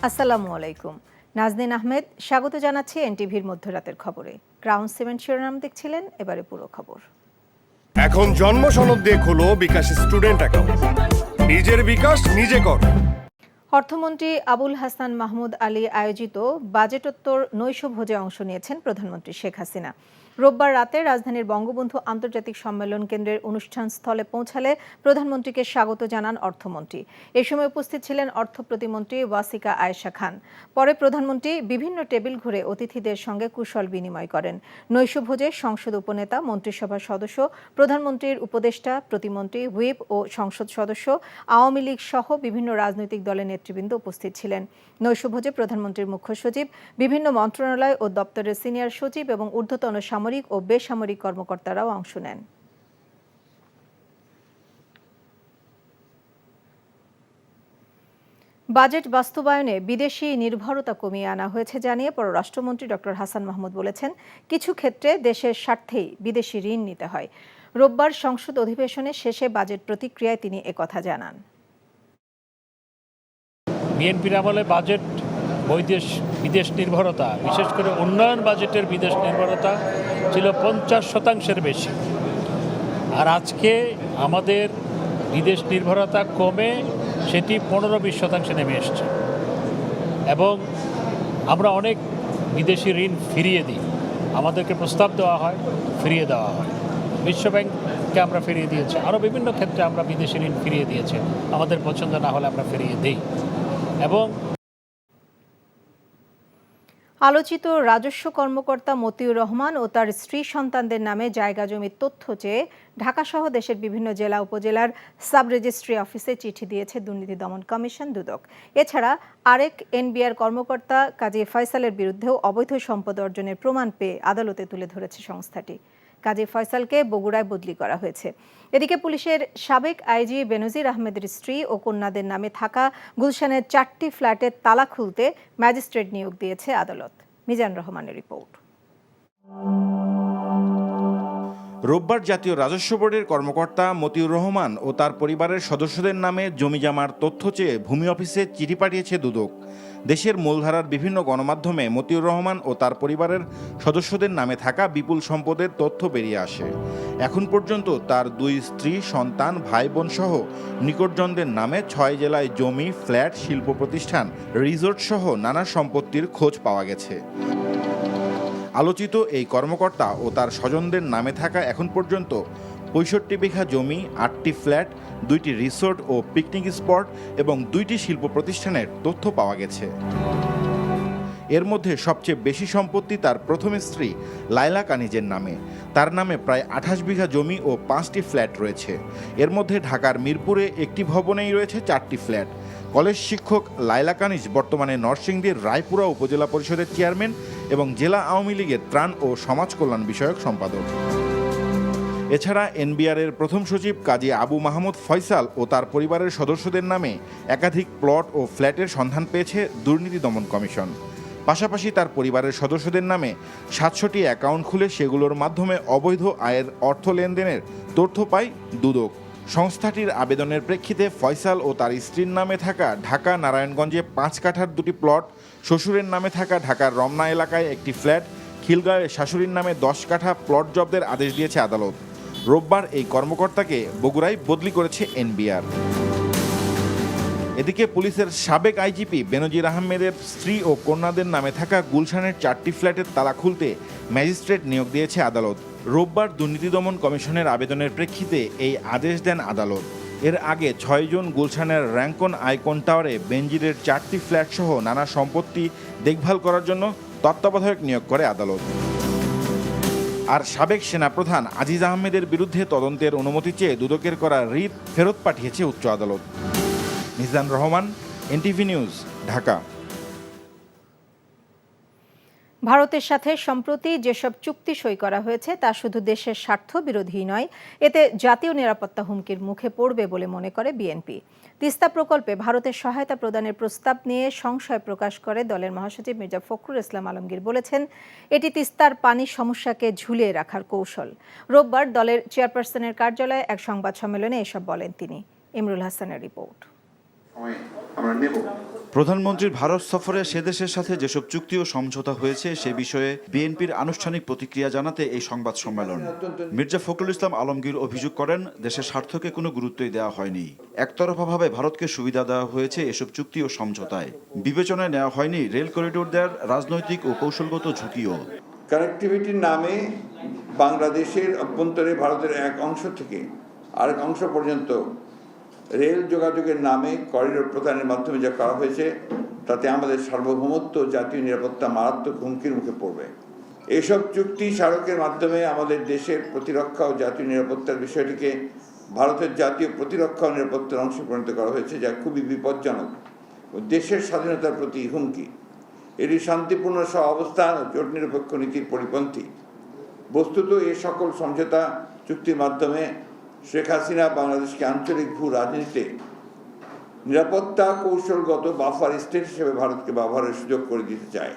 আসসালামু আলাইকুম। নাজনীন আহমেদ স্বাগত জানাচ্ছি এনটিভির মধ্যরাতের খবরে। ক্রাউন সিমেন্ট শিরোনাম দেখছিলেন, এবারে পুরো খবর। এখন জন্ম সনদ দিয়ে খোলো বিকাশ স্টুডেন্ট অ্যাকাউন্ট। নিজের বিকাশ নিজে কর। অর্থমন্ত্রী আবুল হাসান মাহমুদ আলী আয়োজিত বাজেটোত্তর নৈশভোজে অংশ নিয়েছেন প্রধানমন্ত্রী শেখ হাসিনা। রোববার রাতে রাজধানীর বঙ্গবন্ধু আন্তর্জাতিক সম্মেলন কেন্দ্রের অনুষ্ঠান স্থলে পৌঁছালে প্রধানমন্ত্রীকে স্বাগত জানান অর্থমন্ত্রী। এ সময় উপস্থিত ছিলেন অর্থ প্রতিমন্ত্রী ওয়াসিকা আয়েশা খান। পরে প্রধানমন্ত্রী বিভিন্ন টেবিল ঘুরে অতিথিদের সঙ্গে কুশল বিনিময় করেন। নৈশভোজে সংসদ উপনেতা, মন্ত্রিসভার সদস্য, প্রধানমন্ত্রীর উপদেষ্টা, প্রতিমন্ত্রী, হুইপ ও সংসদ সদস্য, আওয়ামী লীগ সহ বিভিন্ন রাজনৈতিক দলের নেতৃবৃন্দ উপস্থিত ছিলেন। নৈশভোজে প্রধানমন্ত্রীর মুখ্য সচিব, বিভিন্ন মন্ত্রণালয় ও দপ্তরের সিনিয়র সচিব এবং ঊর্ধ্বতন সামরিক ও বেসামরিক কর্মকর্তারাও অংশ নেন। বাজেট বাস্তবায়নে বিদেশি নির্ভরতা কমিয়ে আনা হয়েছে জানিয়ে পররাষ্ট্রমন্ত্রী ডক্টর হাসান মাহমুদ বলেছেন, কিছু ক্ষেত্রে দেশের স্বার্থেই বিদেশি ঋণ নিতে হয়। রোববার সংসদ অধিবেশনের শেষে বাজেট প্রতিক্রিয়ায় তিনি একথা জানান। বিএনপির আমলে বাজেট বিদেশ নির্ভরতা, বিশেষ করে উন্নয়ন বাজেটের বিদেশ নির্ভরতা ছিল 50% বেশি। আর আজকে আমাদের বিদেশ নির্ভরতা কমে সেটি 15-20% নেমে এসছে এবং আমরা অনেক বিদেশি ঋণ ফিরিয়ে দিই। আমাদেরকে প্রস্তাব দেওয়া হয়, ফিরিয়ে দেওয়া হয়। বিশ্বব্যাংককে আমরা ফিরিয়ে দিয়েছি, আরও বিভিন্ন ক্ষেত্রে আমরা বিদেশি ঋণ ফিরিয়ে দিয়েছি। আমাদের পছন্দ না হলে আমরা ফিরিয়ে দিই। এবং আলোচিত রাজস্ব কর্মকর্তা মতিউর রহমান ও তার স্ত্রী সন্তানদের নামে জায়গা জমির তথ্য চেয়ে ঢাকাসহ দেশের বিভিন্ন জেলা উপজেলার সাব রেজিস্ট্রি অফিসে চিঠি দিয়েছে দুর্নীতি দমন কমিশন দুদক। এছাড়া আরেক এনবিআর কর্মকর্তা কাজী ফয়সালের বিরুদ্ধেও অবৈধ সম্পদ অর্জনের প্রমাণ পেয়ে আদালতে তুলে ধরেছে সংস্থাটি। কাজী ফয়সালকে বগুড়ায় বদলি করা হয়েছে। এদিকে পুলিশের সাবেক আইজি বেনজির আহমেদের স্ত্রী ও কন্যাদের নামে থাকা গুলশানের 4টি ফ্ল্যাটের তালা খুলতে ম্যাজিস্ট্রেট নিয়োগ দিয়েছে আদালত। মিজান রহমানের রিপোর্ট। রোববার জাতীয় রাজস্ব বোর্ডের কর্মকর্তা মতিউর রহমান ও তার পরিবারের সদস্যদের নামে জমিজমার তথ্য চেয়ে ভূমি অফিসে চিঠি পাঠিয়েছে দুদক। দেশের মূলধারার বিভিন্ন গণমাধ্যমে মতিউর রহমান ও তার পরিবারের সদস্যদের নামে থাকা বিপুল সম্পদের তথ্য বেরিয়ে আসে। এখন পর্যন্ত তার 2 স্ত্রী, সন্তান, ভাই বোন সহ নিকটজনদের নামে 6 জেলায় জমি, ফ্ল্যাট, শিল্প প্রতিষ্ঠান, রিসোর্ট সহ নানা সম্পত্তির খোঁজ পাওয়া গেছে। আলোচিত এই কর্মকর্তা ও তার স্বজনদের নামে থাকা এখন পর্যন্ত 65 বিঘা জমি, 8টি ফ্ল্যাট, 2টি রিসোর্ট ও পিকনিক স্পট এবং 2টি শিল্প প্রতিষ্ঠানের তথ্য পাওয়া গেছে। এর মধ্যে সবচেয়ে বেশি সম্পত্তি তার প্রথম স্ত্রী লায়লা কানিজের নামে। তার নামে প্রায় 28 বিঘা জমি ও 5টি ফ্ল্যাট রয়েছে। এর মধ্যে ঢাকার মিরপুরে একটি ভবনেই রয়েছে 4টি ফ্ল্যাট। কলেজ শিক্ষক লায়লা কানিজ বর্তমানে নরসিংদীর রায়পুরা উপজেলা পরিষদের চেয়ারম্যান এবং জেলা আওয়ামী লীগের ত্রাণ ও সমাজ কল্যাণ বিষয়ক সম্পাদক। এছাড়া এনবিআরের প্রথম সচিব কাজী আবু মাহমুদ ফয়সাল ও তার পরিবারের সদস্যদের নামে একাধিক প্লট ও ফ্ল্যাটের সন্ধান পেয়েছে দুর্নীতি দমন কমিশন। পাশাপাশি তার পরিবারের সদস্যদের নামে 700টি অ্যাকাউন্ট খুলে সেগুলোর মাধ্যমে অবৈধ আয়ের অর্থ লেনদেনের তথ্য পায় দুদক। সংস্থাটির আবেদনের প্রেক্ষিতে ফয়সাল ও তার স্ত্রীর নামে থাকা ঢাকা নারায়ণগঞ্জে 5 কাঠার 2টি প্লট, শ্বশুরের নামে থাকা ঢাকার রমনা এলাকায় একটি ফ্ল্যাট, খিলগাঁওয়ে শাশুড়ির নামে 10 কাঠা প্লট জব্দের আদেশ দিয়েছে আদালত। রোববার এই কর্মকর্তাকে বগুড়ায় বদলি করেছে এনবিআর। এদিকে পুলিশের সাবেক আইজিপি বেনজির আহমেদের স্ত্রী ও কন্যাদের নামে থাকা গুলশানের 4টি ফ্ল্যাটের তালা খুলতে ম্যাজিস্ট্রেট নিয়োগ দিয়েছে আদালত। রোববার দুর্নীতি দমন কমিশনের আবেদনের প্রেক্ষিতে এই আদেশ দেন আদালত। এর আগে 6 জুন গুলশানের র্যাঙ্কন আইকন টাওয়ারে বেনজিরের 4টি ফ্ল্যাট সহ নানা সম্পত্তি দেখভাল করার জন্য তত্ত্বাবধায়ক নিয়োগ করে আদালত। আর সাবেক সেনাপ্রধান আজিজ আহমেদের বিরুদ্ধে তদন্তের অনুমতি চেয়ে দুদকের করা রিট ফেরত পাঠিয়েছে উচ্চ আদালত। Mizan Rahman, NTV news, Dhaka. ভারতের সাথে সম্প্রতি যেসব চুক্তি সই করা হয়েছে তা শুধু দেশের স্বার্থ বিরোধী নয়, এতে জাতীয় নিরাপত্তা হুমকির মুখে পড়বে বলে মনে করে বিএনপি। তিস্তা প্রকল্পে ভারতের সহায়তা প্রদানের প্রস্তাব নিয়ে সংশয় প্রকাশ করে দলের মহাসচিব মির্জা ফখরুল ইসলাম আলমগীর বলেছেন, এটি তিস্তার পানির সমস্যাকে ঝুলিয়ে রাখার কৌশল। রোববার দলের চেয়ারপারসনের কার্যালয়ে এক সংবাদ সম্মেলনে এসব বলেন তিনি। ইমরুল হাসানের রিপোর্ট। আমরা নেব। প্রধানমন্ত্রীর ভারত সফরে সে দেশের সাথে যেসব চুক্তি ও সমঝোতা হয়েছে সে বিষয়ে বিএনপির আনুষ্ঠানিক প্রতিক্রিয়া জানাতে এই সংবাদ সম্মেলন। মির্জা ফখরুল ইসলাম আলমগীর অভিযোগ করেন, দেশের স্বার্থকে কোনো গুরুত্বই দেওয়া হয়নি, একতরফাভাবে ভারতকে সুবিধা দেওয়া হয়েছে এসব চুক্তি ও সমঝোতায়। বিবেচনায় নেওয়া হয়নি রেল করিডোর দেওয়ার রাজনৈতিক ও কৌশলগত ঝুঁকিও। কানেক্টিভিটির নামে বাংলাদেশের অভ্যন্তরে ভারতের এক অংশ থেকে আরেক অংশ পর্যন্ত রেল যোগাযোগের নামে করিডোর প্রদানের মাধ্যমে যা করা হয়েছে তাতে আমাদের সার্বভৌমত্ব, জাতীয় নিরাপত্তা মারাত্মক হুমকির মুখে পড়বে। এসব চুক্তি স্মারকের মাধ্যমে আমাদের দেশের প্রতিরক্ষা ও জাতীয় নিরাপত্তার বিষয়টিকে ভারতের জাতীয় প্রতিরক্ষা ও নিরাপত্তার অংশে পরিণত করা হয়েছে, যা খুবই বিপজ্জনক ও দেশের স্বাধীনতার প্রতি হুমকি। এটি শান্তিপূর্ণ সহাবস্থান ও জোট নিরপেক্ষ নীতির পরিপন্থী। বস্তুত এ সকল সমঝোতা চুক্তির মাধ্যমে শেখ হাসিনা বাংলাদেশকে আঞ্চলিক ভূ রাজনীতিতে নিরাপত্তা কৌশলগত বাফার স্টেট হিসেবে ভারতকে ব্যবহারের সুযোগ করে দিতে চায়।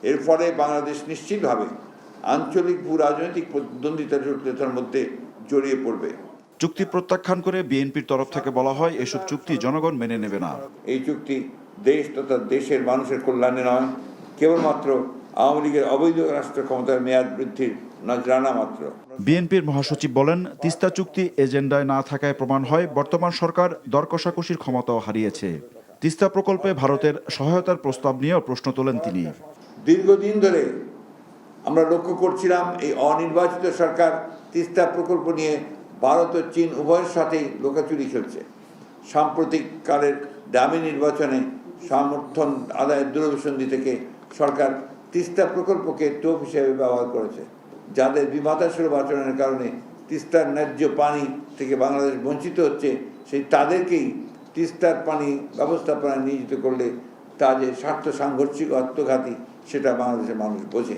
এর ফলে বাংলাদেশ নিশ্চিতভাবে আঞ্চলিক ভূ রাজনৈতিক প্রতিদ্বন্দ্বিতা জটিলতার মধ্যে জড়িয়ে পড়বে। চুক্তি প্রত্যাখ্যান করে বিএনপির তরফ থেকে বলা হয়, এসব চুক্তি জনগণ মেনে নেবে না। এই চুক্তি দেশ তথা দেশের মানুষের কল্যাণে নয়, কেবলমাত্র আওয়ামী লীগের অবৈধ রাষ্ট্র ক্ষমতার মেয়াদ বৃদ্ধির নজরানা মাত্র। বিএনপির মহাসচিব বলেন, তিস্তা চুক্তি এজেন্ডায় না থাকায় প্রমাণ হয় বর্তমান সরকার দর কষাকষির ক্ষমতাও হারিয়েছে। তিস্তা প্রকল্পে ভারতের সহায়তার প্রস্তাব নিয়েও প্রশ্ন তোলেন তিনি। দীর্ঘদিন ধরে আমরা লক্ষ্য করছিলাম এই অনির্বাচিত সরকার তিস্তা প্রকল্প নিয়ে ভারত ও চীন উভয়ের সাথেই লুকাচুরি খেলছে। সাম্প্রতিককালের দামি নির্বাচনে সমর্থন আদায়ের দূরভিসন্ধি থেকে সরকার তিস্তা প্রকল্পকে টোপ হিসেবে ব্যবহার করেছে। যাদের বিমাতাসুলভ আচরণের কারণে তিস্তার ন্যায্য পানি থেকে বাংলাদেশ বঞ্চিত হচ্ছে, সেই তাদেরকেই তিস্তার পানি ব্যবস্থাপনায় নিয়োজিত করলে তা যে স্বার্থ সাংঘর্ষিক আত্মঘাতী সেটা বাংলাদেশের মানুষ বোঝে।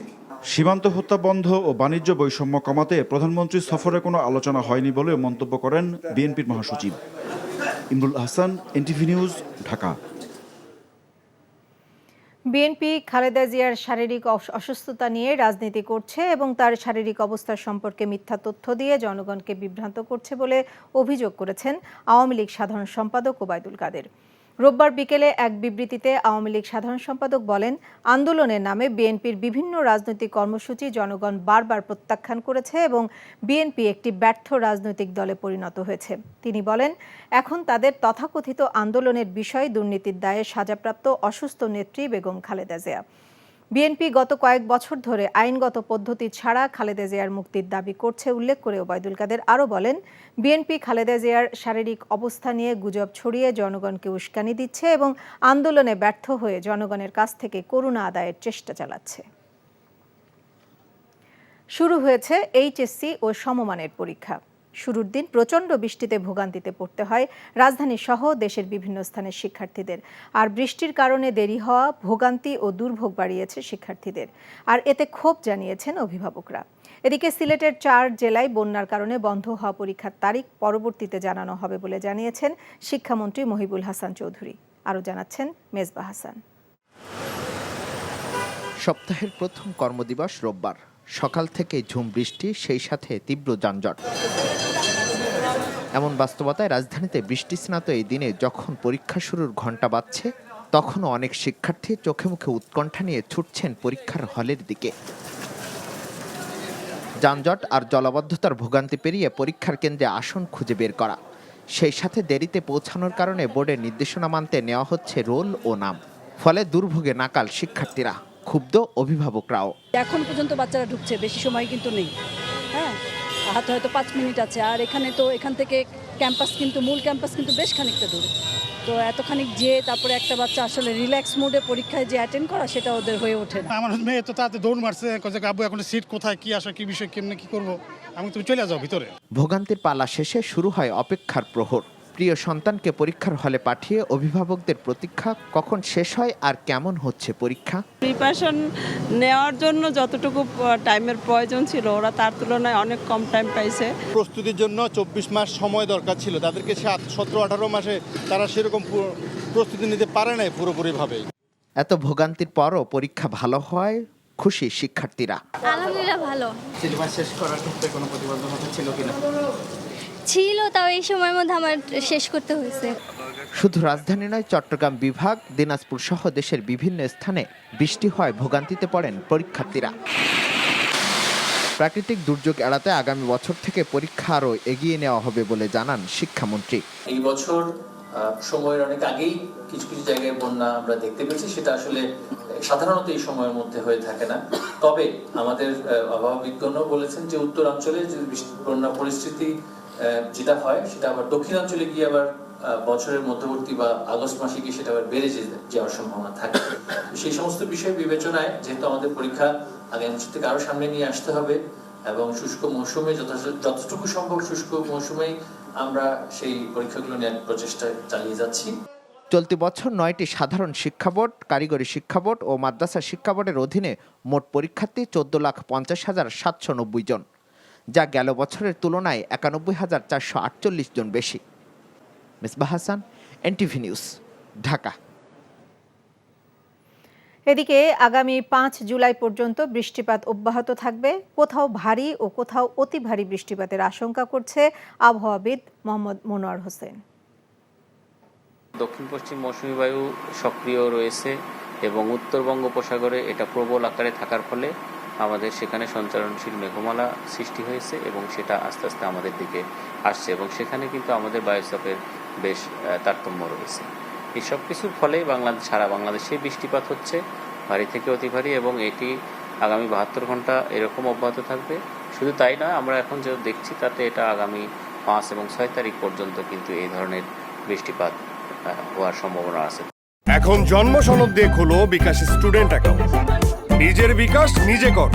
সীমান্ত হত্যা বন্ধ ও বাণিজ্য বৈষম্য কমাতে প্রধানমন্ত্রীর সফরে কোনো আলোচনা হয়নি বলেও মন্তব্য করেন বিএনপির মহাসচিব। Imrul Hasan, NTV news, Dhaka. BNP Khaleda জিয়ার শারীরিক অসুস্থতা নিয়ে রাজনীতি করছে এবং তার শারীরিক অবস্থা সম্পর্কে মিথ্যা তথ্য দিয়ে জনগণকে বিভ্রান্ত করছে বলে অভিযোগ করেছেন আওয়ামী লীগ সাধারণ সম্পাদক ওবায়দুল কাদের। রোববার বিকেলে এক বিবৃতিতে আওয়ামী লীগ সাধারণ সম্পাদক বলেন, আন্দোলনের নামে বিএনপির বিভিন্ন রাজনৈতিক কর্মসূচি জনগণ বারবার প্রত্যাখ্যান করেছে এবং বিএনপি একটি ব্যর্থ রাজনৈতিক দলে পরিণত হয়েছে। তিনি বলেন, এখন তাদের তথাকথিত আন্দোলনের বিষয় দুর্নীতির দায়ে সাজাপ্রাপ্ত অসুস্থ নেত্রী বেগম খালেদা জিয়া। বিএনপি গত কয়েক বছর ধরে আইনগত পদ্ধতি ছাড়া খালেদা জিয়ার মুক্তির দাবি করছে উল্লেখ করে ওবায়দুল কাদের আরও বলেন, বিএনপি খালেদা জিয়ার শারীরিক অবস্থা নিয়ে গুজব ছড়িয়ে জনগণকে উস্কানি দিচ্ছে এবং আন্দোলনে ব্যর্থ হয়ে জনগণের কাছ থেকে করুণা আদায়ের চেষ্টা চালাচ্ছে। শুরু হয়েছে এইচএসসি ও সমমানের পরীক্ষা। শুরুর দিন প্রচণ্ড বৃষ্টিতে ভোগান্তিতে পড়তে হয় রাজধানী সহ দেশের বিভিন্ন স্থানের শিক্ষার্থীদের। আর বৃষ্টির কারণে দেরি হওয়া ভোগান্তি ও দুর্ভোগ বাড়িয়েছে শিক্ষার্থীদের। আর এতে ক্ষোভ জানিয়েছেন অভিভাবকরা। এদিকে সিলেটের 4 জেলায় বন্যার কারণে বন্ধ হওয়া পরীক্ষার তারিখ পরবর্তীতে জানানো হবে বলে জানিয়েছেন শিক্ষামন্ত্রী মহিবুল হাসান চৌধুরী। আরও জানাচ্ছেন মেজবা হাসান। সপ্তাহের প্রথম কর্মদিবস রোববার। সকাল থেকে ঝুম বৃষ্টি, সেই সাথে তীব্র যানজট। এমন বাস্তবতায় রাজধানীতে বৃষ্টিস্নাত এই দিনে যখন পরীক্ষা শুরুর ঘণ্টা বাজছে, তখনও অনেক শিক্ষার্থী চোখে মুখে উৎকণ্ঠা নিয়ে ছুটছেন পরীক্ষার হলের দিকে। যানজট আর জলাবদ্ধতার ভোগান্তি পেরিয়ে পরীক্ষার কেন্দ্রে আসন খুঁজে বের করা, সেই সাথে দেরিতে পৌঁছানোর কারণে বোর্ডের নির্দেশনা মানতে নেওয়া হচ্ছে রোল ও নাম। ফলে দুর্ভোগে নাকাল শিক্ষার্থীরা, ক্ষুব্ধ অভিভাবকরাও। এখন পর্যন্ত বাচ্চারা ঢুকছে, বেশি সময় কিন্তু নেই। হ্যাঁ, হাতে হয়তো 5 মিনিট আছে। আর এখান থেকে ক্যাম্পাস কিন্তু মূল ক্যাম্পাস কিন্তু বেশ খানিকটা দূরে। তো এতখানিক যে তারপরে একটা বাচ্চা আসলে রিল্যাক্স মোডে পরীক্ষায় যে অ্যাটেন্ড করা, সেটা ওদের হয়ে ওঠে না। আমার মেয়ে তো তাতে দৌড় মারছে, আব্বু এখন সিট কোথায়, কি আসে, কি বিষয়, কেমনে কি করবো, আমি তুমি চলে যাও ভিতরে। ভোগান্তির পালা শেষে শুরু হয় অপেক্ষার প্রহর। প্রিয় সন্তানকে পরীক্ষার হলে পাঠিয়ে অভিভাবকদের প্রতীক্ষা, কখন শেষ হয় আর কেমন হচ্ছে পরীক্ষা। প্রিপারেশন নেওয়ার জন্য যতটুকু টাইমের প্রয়োজন ছিল, ওরা তার তুলনায় অনেক কম টাইম পাইছে। প্রস্তুতির জন্য 24 মাস সময় দরকার ছিল, তাদেরকে 17-18 মাসে তারা সেরকম প্রস্তুতি নিতে পারে নাই পুরোপুরিভাবে। এত ভোগান্তির পরও পরীক্ষা ভালো হয়, খুশি শিক্ষার্থীরা। আলহামদুলিল্লাহ ভালো। সিলেবাস শেষ করার ক্ষেত্রে কোনো প্রতিবন্ধকতা ছিল কিনা? ছিল, তাও এই সময়ের মধ্যে আমার শেষ করতে হয়েছে। শুধু রাজধানী নয়, চট্টগ্রাম বিভাগ, দিনাজপুর সহ দেশের বিভিন্ন স্থানে বৃষ্টি হয় ভোগান্তিতে পড়েন পরীক্ষার্থীরা। প্রাকৃতিক দুর্যোগ এড়াতে আগামী বছর থেকে পরীক্ষা আরও এগিয়ে নেওয়া হবে বলে জানান শিক্ষামন্ত্রী। এই বছর সময়ের অনেক আগেই কিছু কিছু জায়গায় বন্যা আমরা দেখতে পেয়েছি, সেটা আসলে সাধারণত এই সময়ের মধ্যে হয়ে থাকে না। তবে আমাদের আবহাওয়া বিজ্ঞানও বলেছেন যে উত্তরাঞ্চলে যে বন্যা পরিস্থিতি যেটা হয় সেটা আবার দক্ষিণাঞ্চলে গিয়ে আবার বছরের মধ্যবর্তী বা আগস্ট মাসে গিয়ে সেটা আবার বেড়ে যাওয়ার সম্ভাবনা থাকে। সেই সমস্ত বিষয় বিবেচনায় যেহেতু আমাদের পরীক্ষা আগামী বছর থেকে আরো সামনে নিয়ে আসতে হবে এবং শুষ্ক মৌসুমে যতটুকু সম্ভব শুষ্ক মৌসুমেই আমরা সেই পরীক্ষাগুলো নেওয়ার প্রচেষ্টা চালিয়ে যাচ্ছি। চলতি বছর 9টি সাধারণ শিক্ষা বোর্ড, কারিগরি শিক্ষা বোর্ড ও মাদ্রাসা শিক্ষা বোর্ডের অধীনে মোট পরীক্ষার্থী 14,50,790 জন, যা গেল বছরের তুলনায় 91,448 জন বেশি। Misbah Hasan, NTV news, Dhaka. এদিকে আগামী 5 জুলাই পর্যন্ত বৃষ্টিপাত অব্যাহত থাকবে। কোথাও ভারী ও কোথাও অতি ভারী বৃষ্টিপাতের আশঙ্কা করছে আবহাওয়াবিদ মোহাম্মদ মনোয়ার হোসেন। দক্ষিণ পশ্চিম মৌসুমী বায়ু সক্রিয় রয়েছে এবং উত্তর বঙ্গোপসাগরে এটা প্রবল আকারে থাকার ফলে আমাদের সেখানে সঞ্চালনশীল মেঘমালা সৃষ্টি হয়েছে এবং সেটা আস্তে আস্তে আমাদের দিকে আসছে এবং সেখানে কিন্তু আমাদের বায়ুচাপের বেশ তারতম্য রয়েছে। এই সব কিছুর ফলে সারা বাংলাদেশে বৃষ্টিপাত হচ্ছে, ভারী থেকে অতি ভারী, এবং এটি আগামী 72 ঘন্টা এরকম অব্যাহত থাকবে। শুধু তাই নয়, আমরা এখন যে দেখছি তাতে এটা আগামী 5 এবং 6 তারিখ পর্যন্ত কিন্তু এই ধরনের বৃষ্টিপাত হওয়ার সম্ভাবনা আছে। এখন জন্ম সনদ দিয়ে খোলো বিকাশ স্টুডেন্ট অ্যাকাউন্ট। নিজের বিকাশ নিজে কর।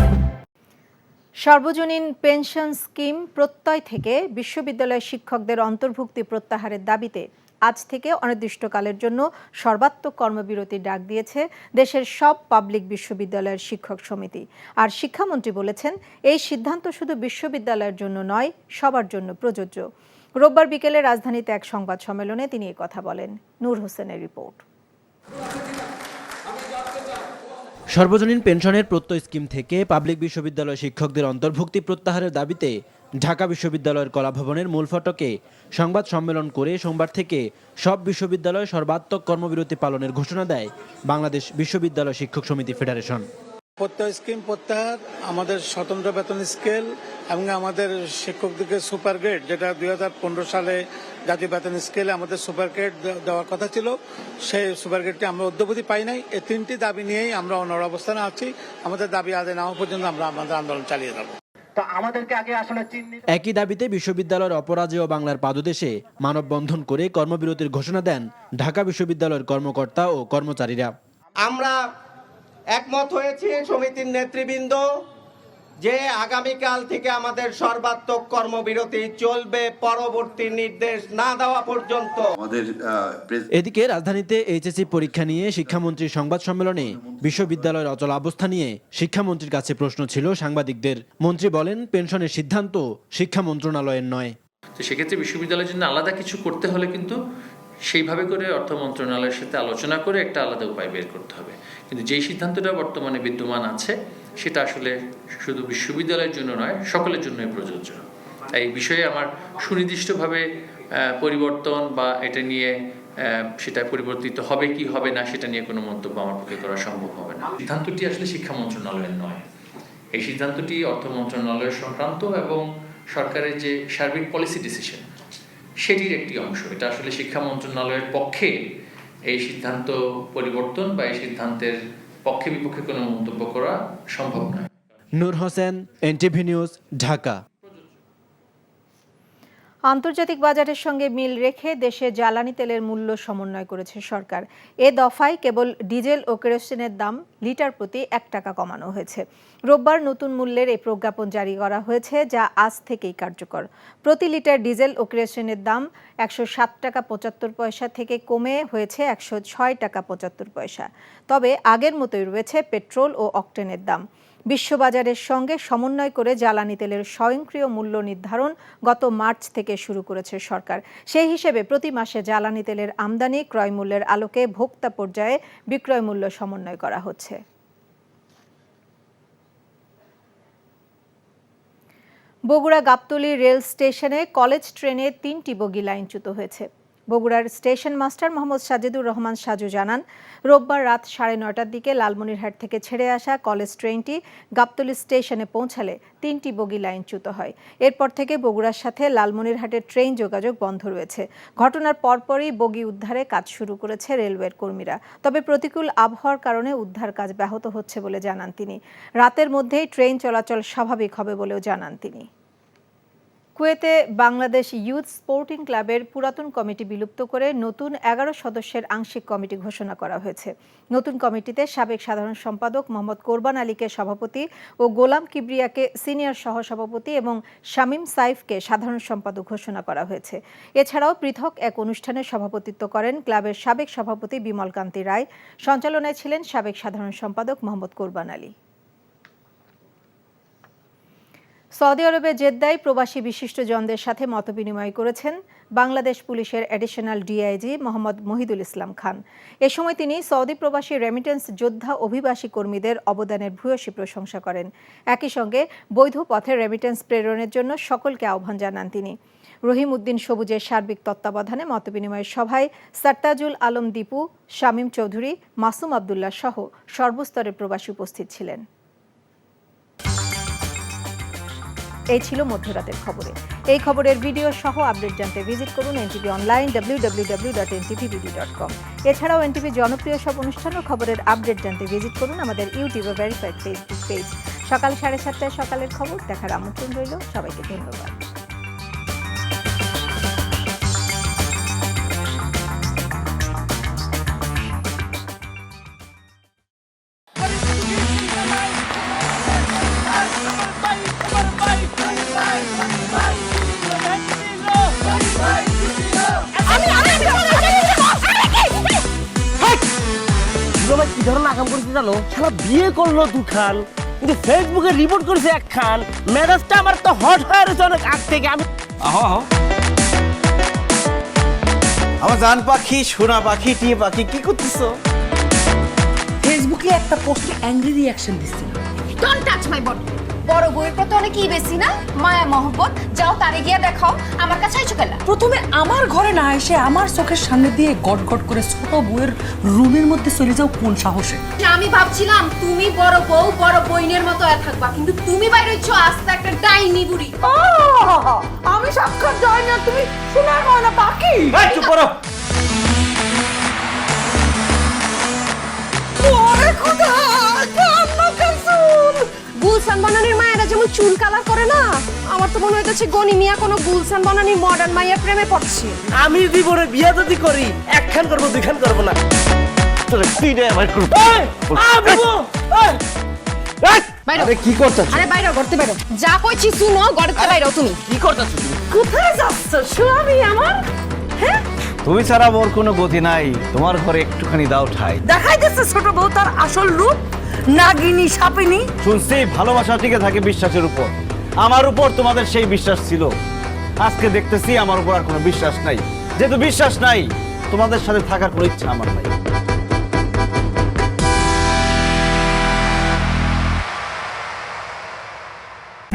সর্বজনীন পেনশন স্কিম প্রত্যয় থেকে বিশ্ববিদ্যালয় শিক্ষকদের অন্তর্ভুক্তি প্রত্যাহারের দাবিতে আজ থেকে অনির্দিষ্টকালের জন্য সর্বাত্মক কর্মবিরতির ডাক দিয়েছে দেশের সব পাবলিক বিশ্ববিদ্যালয়ের শিক্ষক সমিতি। আর শিক্ষামন্ত্রী বলেছেন, এই সিদ্ধান্ত শুধু বিশ্ববিদ্যালয়ের জন্য নয়, সবার জন্য প্রযোজ্য। রোববার বিকেলে রাজধানীতে এক সংবাদ সম্মেলনে তিনি এই কথা বলেন। নূর হোসেনের রিপোর্ট। সর্বজনীন পেনশনের প্রত্যয় স্কিম থেকে পাবলিক বিশ্ববিদ্যালয় শিক্ষকদের অন্তর্ভুক্তি প্রত্যাহারের দাবিতে ঢাকা বিশ্ববিদ্যালয়ের কলাভবনের মূল ফটকে সংবাদ সম্মেলন করে সোমবার থেকে সব বিশ্ববিদ্যালয় সর্বাত্মক কর্মবিরতি পালনের ঘোষণা দেয় বাংলাদেশ বিশ্ববিদ্যালয় শিক্ষক সমিতি ফেডারেশন। প্রত্যয় স্কিম প্রত্যাহার, আমাদের স্বতন্ত্র বেতন স্কেল এবং আমাদের শিক্ষকদেরকে সুপার গ্রেড, যেটা 2015 সালে জাতীয় বেতন স্কেলে আমাদের সুপার গ্রেড দেওয়ার কথা ছিল, সেই সুপার গ্রেডটি আমরা অদ্যাবধি পাই নাই। এই 3টি দাবি নিয়েই আমরা অনড় অবস্থানে আছি। আমাদের দাবি আদায় না হওয়া পর্যন্ত আমরা আমাদের আন্দোলন চালিয়ে যাব। একই দাবিতে বিশ্ববিদ্যালয়ের অপরাজেয় বাংলার পাদদেশে মানববন্ধন করে কর্মবিরতির ঘোষণা দেন ঢাকা বিশ্ববিদ্যালয়ের কর্মকর্তা ও কর্মচারীরা। আমরা একমত হয়েছি সমিতির নেতৃবৃন্দ যে আগামীকাল থেকে আমাদের সর্বাত্মক কর্মবিরতি চলবে পরবর্তী নির্দেশ না দেওয়া পর্যন্ত। এদিকে রাজধানীতে এইচএসসি পরীক্ষা নিয়ে শিক্ষামন্ত্রীর সংবাদ সম্মেলনে বিশ্ববিদ্যালয়ের অচল অবস্থা নিয়ে শিক্ষামন্ত্রীর কাছে প্রশ্ন ছিল সাংবাদিকদের। মন্ত্রী বলেন, পেনশনের সিদ্ধান্ত শিক্ষা মন্ত্রণালয়ের নয়। তো সেক্ষেত্রে বিশ্ববিদ্যালয়ের জন্য আলাদা কিছু করতে হলে কিন্তু সেইভাবে করে অর্থ মন্ত্রণালয়ের সাথে আলোচনা করে একটা আলাদা উপায় বের করতে হবে। কিন্তু যেই সিদ্ধান্তটা বর্তমানে বিদ্যমান আছে সেটা আসলে শুধু বিশ্ববিদ্যালয়ের জন্য নয়, সকলের জন্যই প্রযোজ্য। এই বিষয়ে আমার সুনির্দিষ্টভাবে পরিবর্তন বা এটা নিয়ে সেটা পরিবর্তিত হবে কি হবে না সেটা নিয়ে কোনো মন্তব্য আমার পক্ষে করা সম্ভব হবে না। সিদ্ধান্তটি আসলে শিক্ষা মন্ত্রণালয়ের নয়, এই সিদ্ধান্তটি অর্থ মন্ত্রণালয়ের সংক্রান্ত এবং সরকারের যে সার্বিক পলিসি ডিসিশন সেটির একটি অংশ। এটা আসলে শিক্ষা মন্ত্রণালয়ের পক্ষে এই সিদ্ধান্ত পরিবর্তন বা এই সিদ্ধান্তের পক্ষে বিপক্ষে কোনো মন্তব্য করা সম্ভব নয়। নূর হোসেন, এনটিভি নিউজ, ঢাকা। আন্তর্জাতিক বাজারের সঙ্গে মিল রেখে দেশে জ্বালানি তেলের মূল্য সমন্বয় করেছে সরকার। এ দফায় কেবল ডিজেল ও কেরোসিনের দাম লিটার প্রতি 1 টাকা কমানো হয়েছে। রোববার নতুন মূল্যের এই প্রজ্ঞাপন জারি করা হয়েছে, যা আজ থেকেই কার্যকর। প্রতি লিটার ডিজেল ও কেরোসিনের দাম 107 টাকা 75 পয়সা থেকে কমে হয়েছে 106 টাকা 75 পয়সা। তবে আগের মতোই রয়েছে পেট্রোল ও অকটেনের দাম। বিশ্ববাজারের সঙ্গে সমন্বয় করে জ্বালানি তেলের স্বয়ংক্রিয় মূল্য নির্ধারণ গত মার্চ থেকে শুরু করেছে সরকার। সেই হিসেবে প্রতি মাসে জ্বালানি তেলের আমদানি ক্রয় মূল্যের আলোকে ভোক্তা পর্যায়ে বিক্রয় মূল্য সমন্বয় করা হচ্ছে। বগুড়া গাবতলী রেল স্টেশনে কলেজ ট্রেনে 3টি বগি লাইনচ্যুত হয়েছে। বগুড়ার স্টেশন মাস্টার মোহাম্মদ সাজেদুর রহমান সাজু জানান, রোববার রাত 9:30টার দিকে লালমনিরহাট থেকে ছেড়ে আসা কলেজ ট্রেনটি গাবতলী স্টেশনে পৌঁছালে 3টি বগি লাইনচ্যুত হয়। এরপর থেকে বগুড়ার সাথে লালমনিরহাটের ট্রেন যোগাযোগ বন্ধ রয়েছে। ঘটনার পরপরই বগি উদ্ধারে কাজ শুরু করেছে রেলওয়ের কর্মীরা। তবে প্রতিকূল আবহাওয়ার কারণে উদ্ধার কাজ ব্যাহত হচ্ছে বলে জানান তিনি। রাতের মধ্যেই ট্রেন চলাচল স্বাভাবিক হবে বলেও জানান তিনি। কুয়েতে বাংলাদেশ ইউথ স্পোর্টিং ক্লাবের পুরাতন কমিটি বিলুপ্ত করে নতুন 11 সদস্যের আংশিক কমিটি ঘোষণা করা হয়েছে। নতুন কমিটিতে সাবেক সাধারণ সম্পাদক মোহাম্মদ কোরবান আলীকে সভাপতি ও গোলাম কিবরিয়াকে সিনিয়র সহসভাপতি এবং শামীম সাইফকে সাধারণ সম্পাদক ঘোষণা করা হয়েছে। এছাড়াও পৃথক এক অনুষ্ঠানে সভাপতিত্ব করেন ক্লাবের সাবেক সভাপতি বিমল কান্তি রায়। সঞ্চালনায় ছিলেন সাবেক সাধারণ সম্পাদক মোহাম্মদ কোরবান আলী। সৌদি আরবের জেদ্দায় প্রবাসী বিশিষ্টজনদের সাথে মতবিনিময় করেছেন বাংলাদেশ পুলিশের অ্যাডিশনাল ডিআইজি মোহাম্মদ মহিদুল ইসলাম খান। এ সময় তিনি সৌদি প্রবাসী রেমিটেন্স যোদ্ধা অভিবাসী কর্মীদের অবদানের ভূয়সী প্রশংসা করেন। একই সঙ্গে বৈধ পথে রেমিটেন্স প্রেরণের জন্য সকলকে আহ্বান জানান তিনি। রহিম উদ্দিন সবুজের সার্বিক তত্ত্বাবধানে মতবিনিময় সভায় সারতাজুল আলম দীপু, শামীম চৌধুরী, মাসুম আবদুল্লাহ সহ সর্বস্তরের প্রবাসী উপস্থিত ছিলেন। এই ছিল মধ্যরাতের খবরে। এই খবরের ভিডিও সহ আপডেট জানতে ভিজিট করুন এনটিভি অনলাইন www.ntvbd.com। এছাড়াও এনটিভি জনপ্রিয় সব অনুষ্ঠান ও খবরের আপডেট জানতে ভিজিট করুন আমাদের ইউটিউবে ভেরিফাইড ফেসবুক পেজ। সকাল 7:30টায় সকালের খবর দেখার আমন্ত্রণ রইল। সবাইকে ধন্যবাদ। কি ধরনের আকাম করেছে জানো? শালা বিয়ে করলো দুখান, কিন্তু ফেসবুকে রিপোর্ট করেছে একখান। মেজাজটা আমার তো হট হয়ে রয়েছে অনেক আগ থেকে। আমি আমার জান পাখি, সোনা পাখি, টিয়ে পাখি, কি করতেছো? ফেসবুকে একটা পোস্টে অ্যাংরি রিঅ্যাকশন দিচ্ছিল। Don't touch my body. বড় বউয়ের প্রতি অনেক কি বেশি না মায়া মহব্বত। যাও তারে গিয়া দেখাও, আমার কাছে আইছো কেলা? প্রথমে আমার ঘরে না এসে আমার চোখের সামনে দিয়ে গট গট করে ছোট বউয়ের রুমের মধ্যে চলে যাও কোন সাহসে? আমি ভাবছিলাম তুমি বড় বউ বড় বইনের মতো থাকবা, কিন্তু তুমি বাইরে হচ্ছ আস্তে একটা ডাইনি বুড়ি। আমি সাক্ষাৎ যাই না, তুমি শোনা হয় না পাখি। চুপ করো। গুলশান বানানির মায়েরা যেমন চুল কালার করে না, আমার তো মনে হইতেছে গনি মিয়া কোনো গুলশান বানানির মডার্ন মাইয়া প্রেমে পড়ছে। আমি জীবনে বিয়ে যদি করি একখান করবো, দুইখান করবো না। কি করতেছ? আরে বাইরে করতে বাইরো, যা কইছি শুনো, গড়তে বাইরো। তুমি কি করতেছ? কোথায় যাচ্ছ স্বামী আমার? হ্যাঁ, তুমি ছাড়া মোর কোনো গতি নাই। তোমার ঘরে একটুখানি দাও ঠাই। দেখাই দিচ্ছে ছোট বউ তার আসল রূপ, নাগিনী সাপিনী। শুনছি ভালোবাসা টিকে থাকে বিশ্বাসের উপর। আমার উপর তোমাদের সেই বিশ্বাস ছিল, আজকে দেখতেছি আমার উপর আর কোনো বিশ্বাস নাই। যেহেতু বিশ্বাস নাই, তোমাদের সাথে থাকার কোনো ইচ্ছা আমার নাই।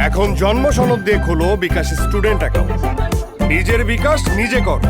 এখন জন্ম সনদ দিয়ে খোলো বিকাশ স্টুডেন্ট অ্যাকাউন্ট। নিজের বিকাশ নিজে কর।